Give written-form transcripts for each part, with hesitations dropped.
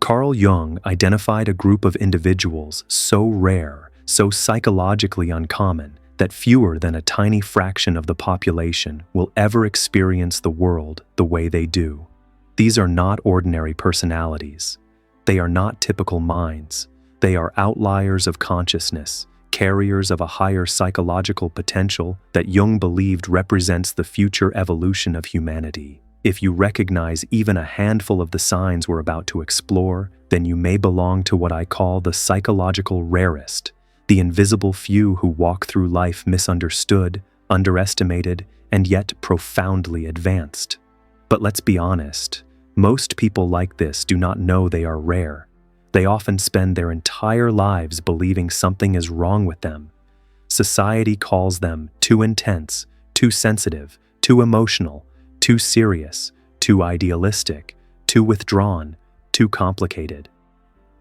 Carl Jung identified a group of individuals so rare, so psychologically uncommon, that fewer than a tiny fraction of the population will ever experience the world the way they do. These are not ordinary personalities. They are not typical minds. They are outliers of consciousness, carriers of a higher psychological potential that Jung believed represents the future evolution of humanity. If you recognize even a handful of the signs we're about to explore, then you may belong to what I call the psychological rarest, the invisible few who walk through life misunderstood, underestimated, and yet profoundly advanced. But let's be honest, most people like this do not know they are rare. They often spend their entire lives believing something is wrong with them. Society calls them too intense, too sensitive, too emotional, too serious, too idealistic, too withdrawn, too complicated.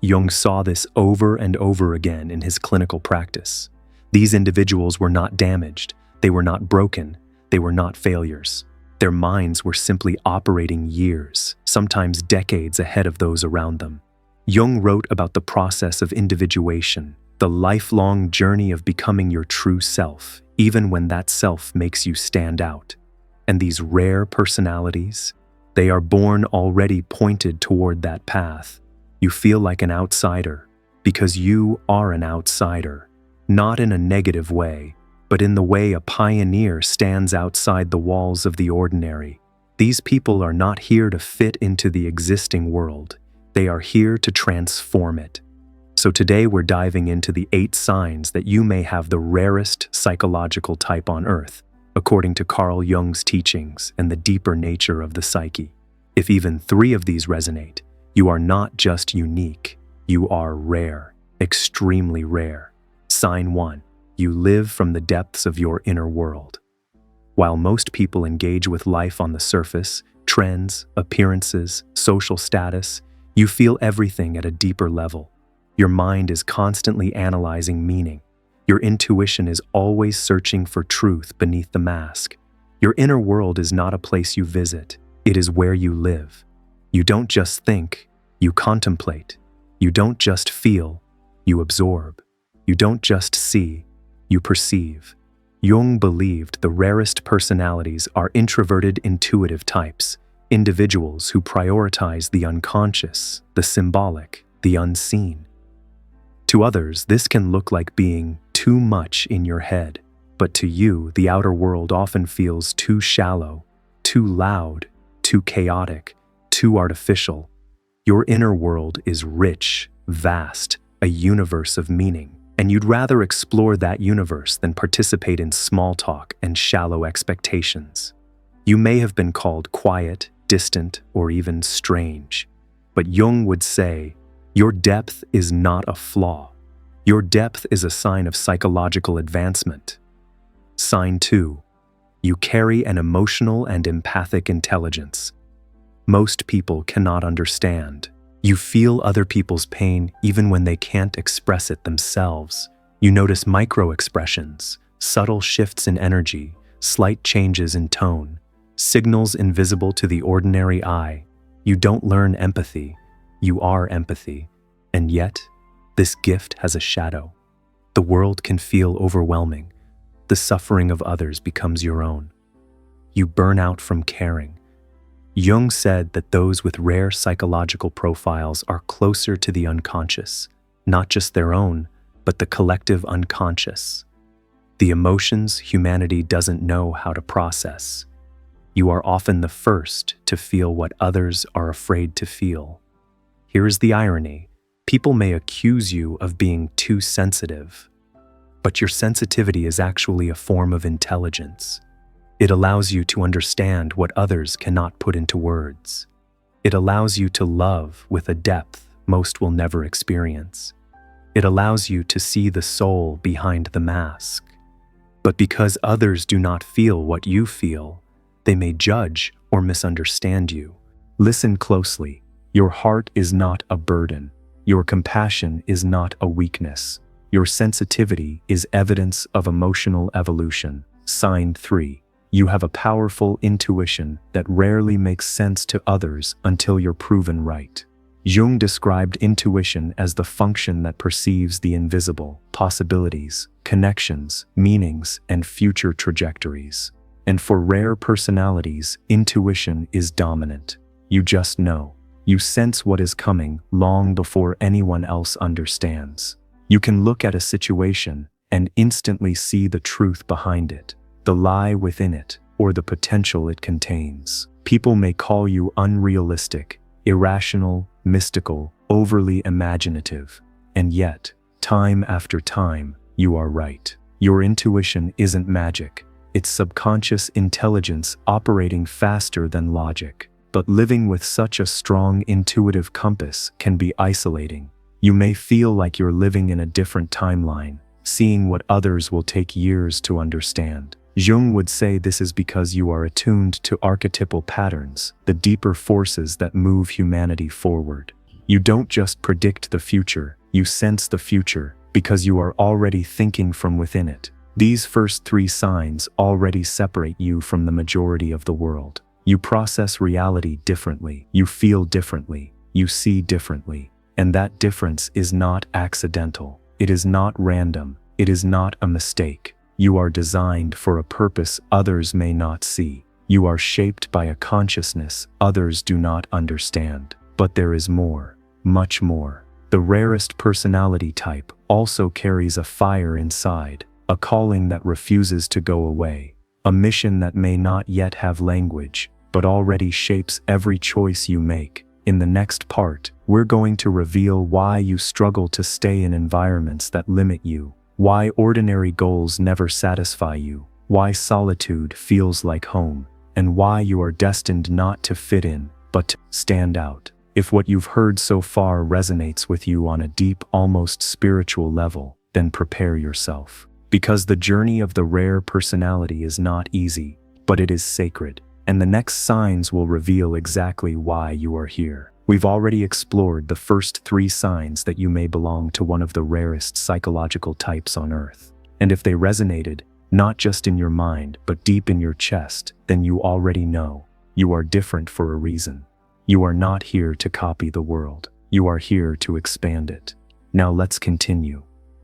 Jung saw this over and over again in his clinical practice. These individuals were not damaged, they were not broken, they were not failures. Their minds were simply operating years, sometimes decades ahead of those around them. Jung wrote about the process of individuation, the lifelong journey of becoming your true self, even when that self makes you stand out. And these rare personalities, they are born already pointed toward that path. You feel like an outsider because you are an outsider, not in a negative way, but in the way a pioneer stands outside the walls of the ordinary. These people are not here to fit into the existing world. They are here to transform it. So today we're diving into the 8 signs that you may have the rarest psychological type on Earth, according to Carl Jung's teachings and the deeper nature of the psyche. If even 3 of these resonate, you are not just unique, you are rare, extremely rare. Sign 1. You live from the depths of your inner world. While most people engage with life on the surface, trends, appearances, social status, you feel everything at a deeper level. Your mind is constantly analyzing meaning. Your intuition is always searching for truth beneath the mask. Your inner world is not a place you visit, it is where you live. You don't just think, you contemplate. You don't just feel, you absorb. You don't just see, you perceive. Jung believed the rarest personalities are introverted intuitive types, individuals who prioritize the unconscious, the symbolic, the unseen. To others, this can look like being too much in your head, but to you, the outer world often feels too shallow, too loud, too chaotic, too artificial. Your inner world is rich, vast, a universe of meaning, and you'd rather explore that universe than participate in small talk and shallow expectations. You may have been called quiet, distant, or even strange, but Jung would say, your depth is not a flaw. Your depth is a sign of psychological advancement. Sign 2. You carry an emotional and empathic intelligence. Most people cannot understand. You feel other people's pain even when they can't express it themselves. You notice micro-expressions, subtle shifts in energy, slight changes in tone, signals invisible to the ordinary eye. You don't learn empathy, you are empathy. And yet, this gift has a shadow. The world can feel overwhelming. The suffering of others becomes your own. You burn out from caring. Jung said that those with rare psychological profiles are closer to the unconscious, not just their own, but the collective unconscious. The emotions humanity doesn't know how to process. You are often the first to feel what others are afraid to feel. Here is the irony. People may accuse you of being too sensitive, but your sensitivity is actually a form of intelligence. It allows you to understand what others cannot put into words. It allows you to love with a depth most will never experience. It allows you to see the soul behind the mask. But because others do not feel what you feel, they may judge or misunderstand you. Listen closely. Your heart is not a burden. Your compassion is not a weakness. Your sensitivity is evidence of emotional evolution. Sign 3. You have a powerful intuition that rarely makes sense to others until you're proven right. Jung described intuition as the function that perceives the invisible, possibilities, connections, meanings, and future trajectories. And for rare personalities, intuition is dominant. You just know. You sense what is coming long before anyone else understands. You can look at a situation and instantly see the truth behind it, the lie within it, or the potential it contains. People may call you unrealistic, irrational, mystical, overly imaginative. And yet, time after time, you are right. Your intuition isn't magic. It's subconscious intelligence operating faster than logic. But living with such a strong intuitive compass can be isolating. You may feel like you're living in a different timeline, seeing what others will take years to understand. Jung would say this is because you are attuned to archetypal patterns, the deeper forces that move humanity forward. You don't just predict the future, you sense the future, because you are already thinking from within it. These first 3 signs already separate you from the majority of the world. You process reality differently, you feel differently, you see differently. And that difference is not accidental. It is not random. It is not a mistake. You are designed for a purpose others may not see. You are shaped by a consciousness others do not understand. But there is more, much more. The rarest personality type also carries a fire inside, a calling that refuses to go away, a mission that may not yet have language, but already shapes every choice you make. In the next part, we're going to reveal why you struggle to stay in environments that limit you, why ordinary goals never satisfy you, why solitude feels like home, and why you are destined not to fit in, but to stand out. If what you've heard so far resonates with you on a deep, almost spiritual level, then prepare yourself. Because the journey of the rare personality is not easy, but it is sacred. And the next signs will reveal exactly why you are here. We've already explored the first 3 signs that you may belong to one of the rarest psychological types on Earth. And if they resonated, not just in your mind, but deep in your chest, then you already know. You are different for a reason. You are not here to copy the world. You are here to expand it. Now let's continue.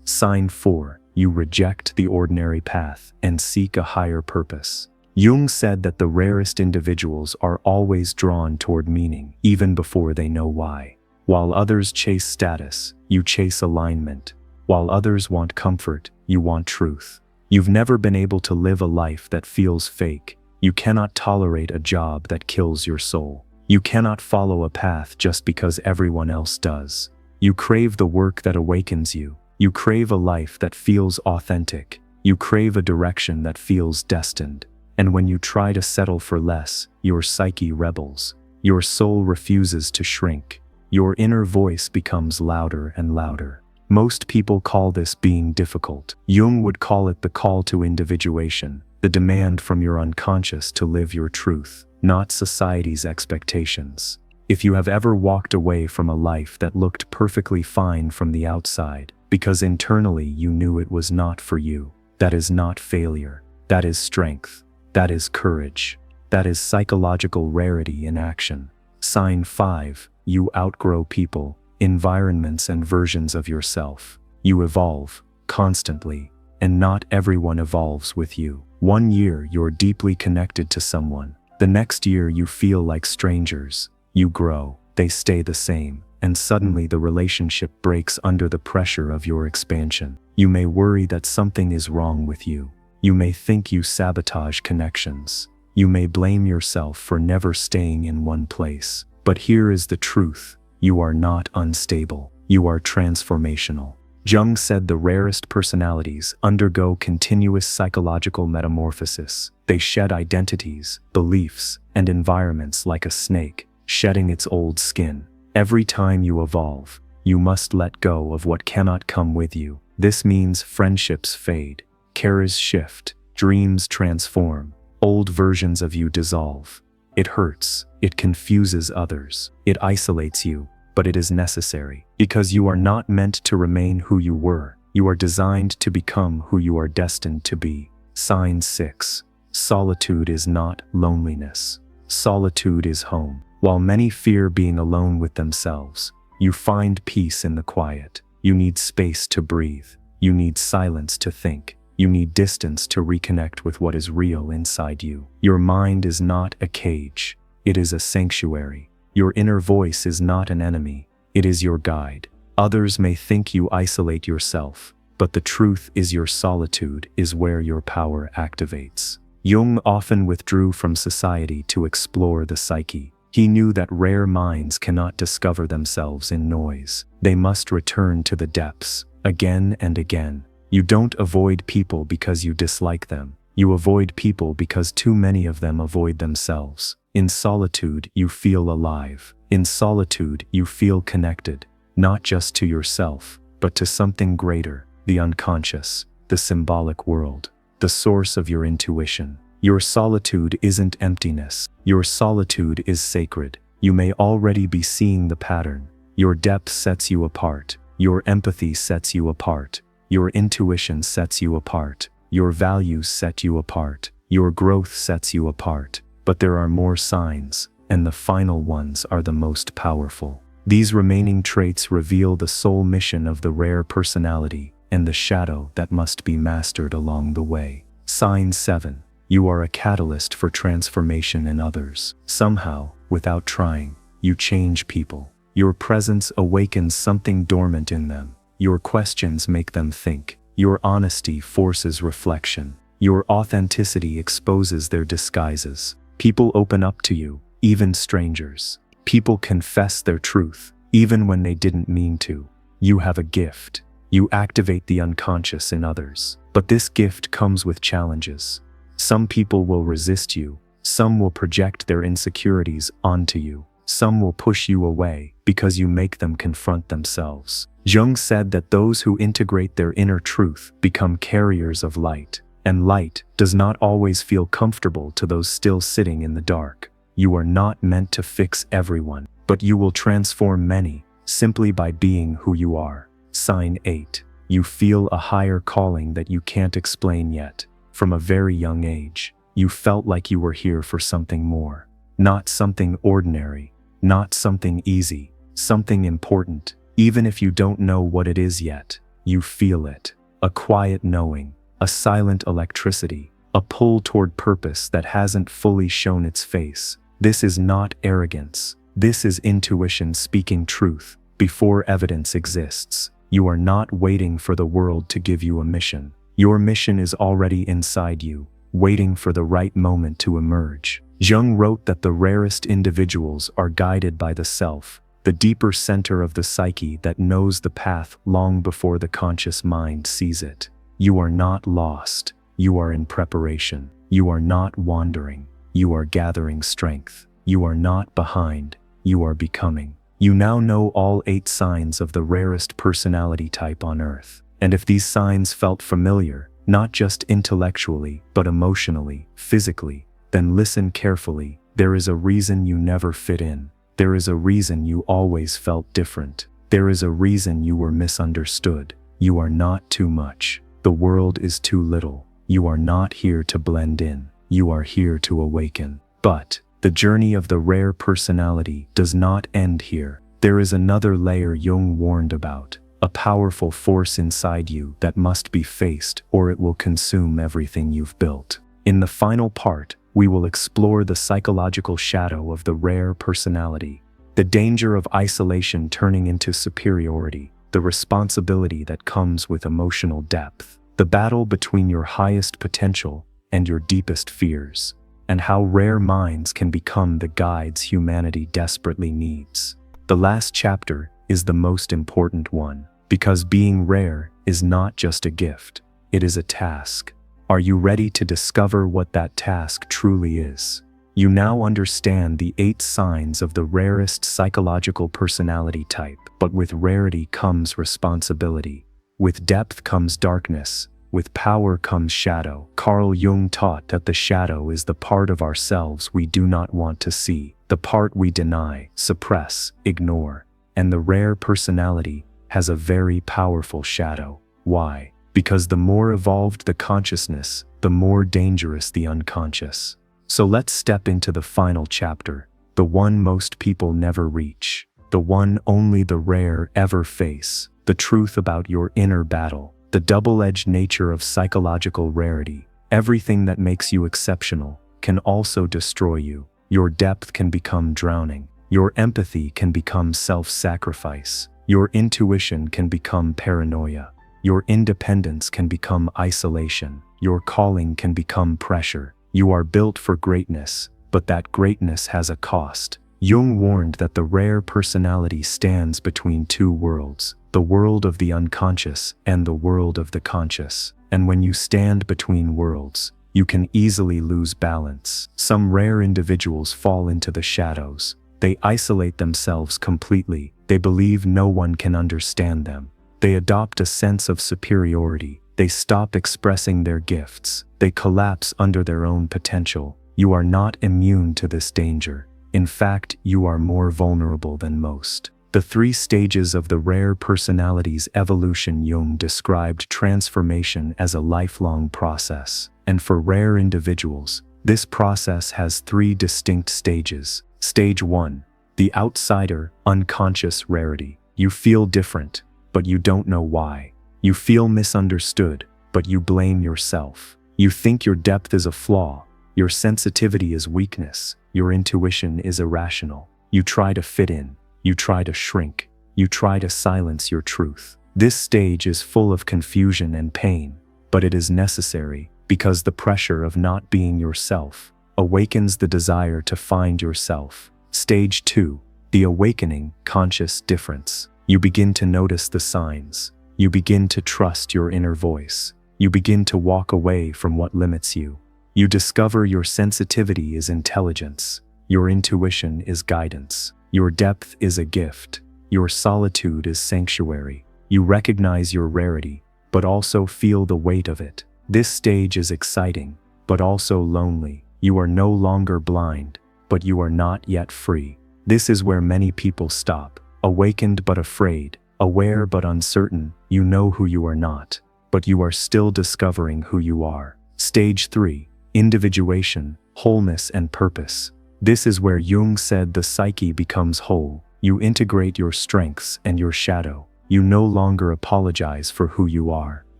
Sign 4. You reject the ordinary path and seek a higher purpose. Jung said that the rarest individuals are always drawn toward meaning, even before they know why. While others chase status, you chase alignment. While others want comfort, you want truth. You've never been able to live a life that feels fake. You cannot tolerate a job that kills your soul. You cannot follow a path just because everyone else does. You crave the work that awakens you. You crave a life that feels authentic. You crave a direction that feels destined. And when you try to settle for less, your psyche rebels. Your soul refuses to shrink. Your inner voice becomes louder and louder. Most people call this being difficult. Jung would call it the call to individuation, the demand from your unconscious to live your truth, not society's expectations. If you have ever walked away from a life that looked perfectly fine from the outside, because internally you knew it was not for you, that is not failure. That is strength. That is courage. That is psychological rarity in action. Sign 5. You outgrow people, environments, and versions of yourself. You evolve, constantly, and not everyone evolves with you. One year you're deeply connected to someone. The next year you feel like strangers. You grow, they stay the same, and suddenly the relationship breaks under the pressure of your expansion. You may worry that something is wrong with you. You may think you sabotage connections. You may blame yourself for never staying in one place. But here is the truth. You are not unstable. You are transformational. Jung said the rarest personalities undergo continuous psychological metamorphosis. They shed identities, beliefs, and environments like a snake, shedding its old skin. Every time you evolve, you must let go of what cannot come with you. This means friendships fade. Cares shift, dreams transform, old versions of you dissolve. It hurts, it confuses others, it isolates you, but it is necessary. Because you are not meant to remain who you were, you are designed to become who you are destined to be. Sign 6. Solitude is not loneliness. Solitude is home. While many fear being alone with themselves, you find peace in the quiet. You need space to breathe. You need silence to think. You need distance to reconnect with what is real inside you. Your mind is not a cage. It is a sanctuary. Your inner voice is not an enemy. It is your guide. Others may think you isolate yourself, but the truth is your solitude is where your power activates. Jung often withdrew from society to explore the psyche. He knew that rare minds cannot discover themselves in noise. They must return to the depths, again and again. You don't avoid people because you dislike them. You avoid people because too many of them avoid themselves. In solitude, you feel alive. In solitude, you feel connected, not just to yourself, but to something greater, the unconscious, the symbolic world, the source of your intuition. Your solitude isn't emptiness. Your solitude is sacred. You may already be seeing the pattern. Your depth sets you apart. Your empathy sets you apart. Your intuition sets you apart. Your values set you apart. Your growth sets you apart. But there are more signs, and the final ones are the most powerful. These remaining traits reveal the soul mission of the rare personality and the shadow that must be mastered along the way. Sign 7. You are a catalyst for transformation in others. Somehow, without trying, you change people. Your presence awakens something dormant in them. Your questions make them think. Your honesty forces reflection. Your authenticity exposes their disguises. People open up to you, even strangers. People confess their truth, even when they didn't mean to. You have a gift. You activate the unconscious in others. But this gift comes with challenges. Some people will resist you. Some will project their insecurities onto you. Some will push you away because you make them confront themselves. Jung said that those who integrate their inner truth become carriers of light, and light does not always feel comfortable to those still sitting in the dark. You are not meant to fix everyone, but you will transform many simply by being who you are. Sign 8. You feel a higher calling that you can't explain yet. From a very young age, you felt like you were here for something more. Not something ordinary, not something easy, something important. Even if you don't know what it is yet, you feel it. A quiet knowing, a silent electricity, a pull toward purpose that hasn't fully shown its face. This is not arrogance. This is intuition speaking truth before evidence exists. You are not waiting for the world to give you a mission. Your mission is already inside you, waiting for the right moment to emerge. Jung wrote that the rarest individuals are guided by the self, the deeper center of the psyche that knows the path long before the conscious mind sees it. You are not lost. You are in preparation. You are not wandering. You are gathering strength. You are not behind. You are becoming. You now know all 8 signs of the rarest personality type on Earth. And if these signs felt familiar, not just intellectually, but emotionally, physically, then listen carefully. There is a reason you never fit in. There is a reason you always felt different. There is a reason you were misunderstood. You are not too much. The world is too little. You are not here to blend in. You are here to awaken. But the journey of the rare personality does not end here. There is another layer Jung warned about. A powerful force inside you that must be faced or it will consume everything you've built. In the final part, we will explore the psychological shadow of the rare personality, the danger of isolation turning into superiority, the responsibility that comes with emotional depth, the battle between your highest potential and your deepest fears, and how rare minds can become the guides humanity desperately needs. The last chapter is the most important one. Because being rare is not just a gift, it is a task. Are you ready to discover what that task truly is? You now understand the 8 signs of the rarest psychological personality type, but with rarity comes responsibility. With depth comes darkness. With power comes shadow. Carl Jung taught that the shadow is the part of ourselves we do not want to see, the part we deny, suppress, ignore. And the rare personality has a very powerful shadow. Why? Because the more evolved the consciousness, the more dangerous the unconscious. So let's step into the final chapter, the one most people never reach, the one only the rare ever face, the truth about your inner battle, the double-edged nature of psychological rarity. Everything that makes you exceptional can also destroy you. Your depth can become drowning. Your empathy can become self-sacrifice. Your intuition can become paranoia. Your independence can become isolation. Your calling can become pressure. You are built for greatness, but that greatness has a cost. Jung warned that the rare personality stands between two worlds, the world of the unconscious and the world of the conscious. And when you stand between worlds, you can easily lose balance. Some rare individuals fall into the shadows. They isolate themselves completely. They believe no one can understand them. They adopt a sense of superiority. They stop expressing their gifts. They collapse under their own potential. You are not immune to this danger. In fact, you are more vulnerable than most. The 3 stages of the rare personality's evolution. Jung described transformation as a lifelong process. And for rare individuals, this process has 3 distinct stages. Stage 1. The outsider, unconscious rarity. You feel different, but you don't know why. You feel misunderstood, but you blame yourself. You think your depth is a flaw. Your sensitivity is weakness. Your intuition is irrational. You try to fit in. You try to shrink. You try to silence your truth. This stage is full of confusion and pain, but it is necessary because the pressure of not being yourself awakens the desire to find yourself. Stage 2. The awakening, conscious difference. You begin to notice the signs. You begin to trust your inner voice. You begin to walk away from what limits you. You discover your sensitivity is intelligence. Your intuition is guidance. Your depth is a gift. Your solitude is sanctuary. You recognize your rarity, but also feel the weight of it. This stage is exciting, but also lonely. You are no longer blind, but you are not yet free. This is where many people stop, awakened but afraid, aware but uncertain. You know who you are not, but you are still discovering who you are. Stage 3. Individuation, wholeness and purpose. This is where Jung said the psyche becomes whole. You integrate your strengths and your shadow. You no longer apologize for who you are.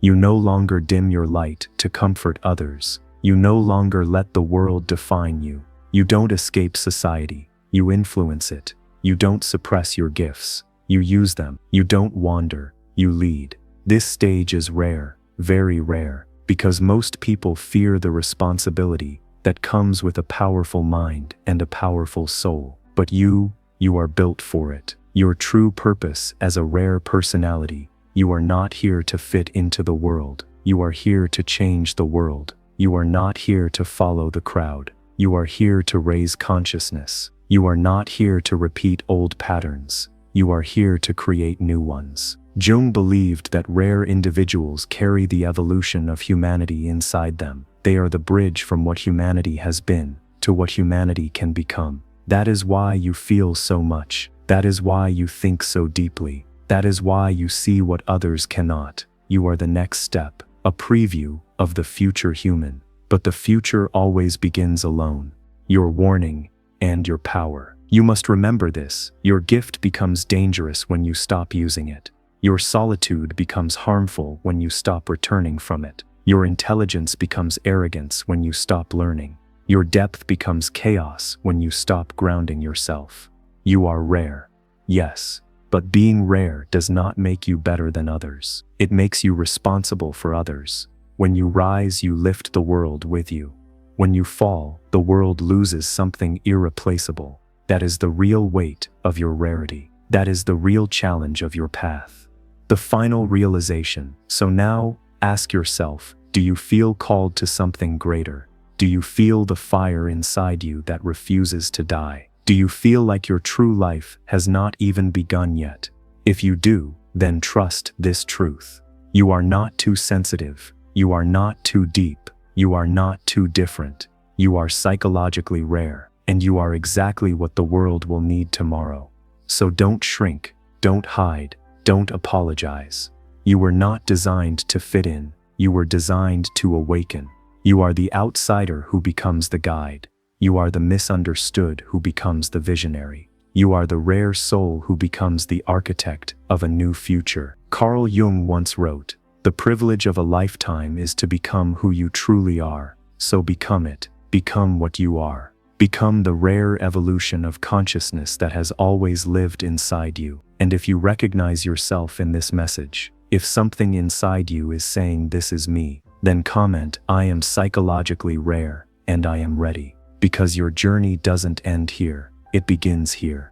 You no longer dim your light to comfort others. You no longer let the world define you. You don't escape society. You influence it. You don't suppress your gifts. You use them. You don't wander. You lead. This stage is rare, very rare, because most people fear the responsibility that comes with a powerful mind and a powerful soul. But you are built for it. Your true purpose as a rare personality. You are not here to fit into the world. You are here to change the world. You are not here to follow the crowd. You are here to raise consciousness. You are not here to repeat old patterns. You are here to create new ones. Jung believed that rare individuals carry the evolution of humanity inside them. They are the bridge from what humanity has been to what humanity can become. That is why you feel so much. That is why you think so deeply. That is why you see what others cannot. You are the next step, a preview of the future human. But the future always begins alone. Your warning and your power. You must remember this. Your gift becomes dangerous when you stop using it. Your solitude becomes harmful when you stop returning from it. Your intelligence becomes arrogance when you stop learning. Your depth becomes chaos when you stop grounding yourself. You are rare. Yes, but being rare does not make you better than others. It makes you responsible for others. When you rise, you lift the world with you. When you fall, the world loses something irreplaceable. That is the real weight of your rarity. That is the real challenge of your path. The final realization. So now, ask yourself, do you feel called to something greater? Do you feel the fire inside you that refuses to die? Do you feel like your true life has not even begun yet? If you do, then trust this truth. You are not too sensitive. You are not too deep. You are not too different. You are psychologically rare, and you are exactly what the world will need tomorrow. So don't shrink, don't hide, don't apologize. You were not designed to fit in. You were designed to awaken. You are the outsider who becomes the guide. You are the misunderstood who becomes the visionary. You are the rare soul who becomes the architect of a new future. Carl Jung once wrote, "The privilege of a lifetime is to become who you truly are. So become it. Become what you are. Become the rare evolution of consciousness that has always lived inside you." And if you recognize yourself in this message, if something inside you is saying this is me, then comment, "I am psychologically rare, and I am ready." Because your journey doesn't end here, it begins here.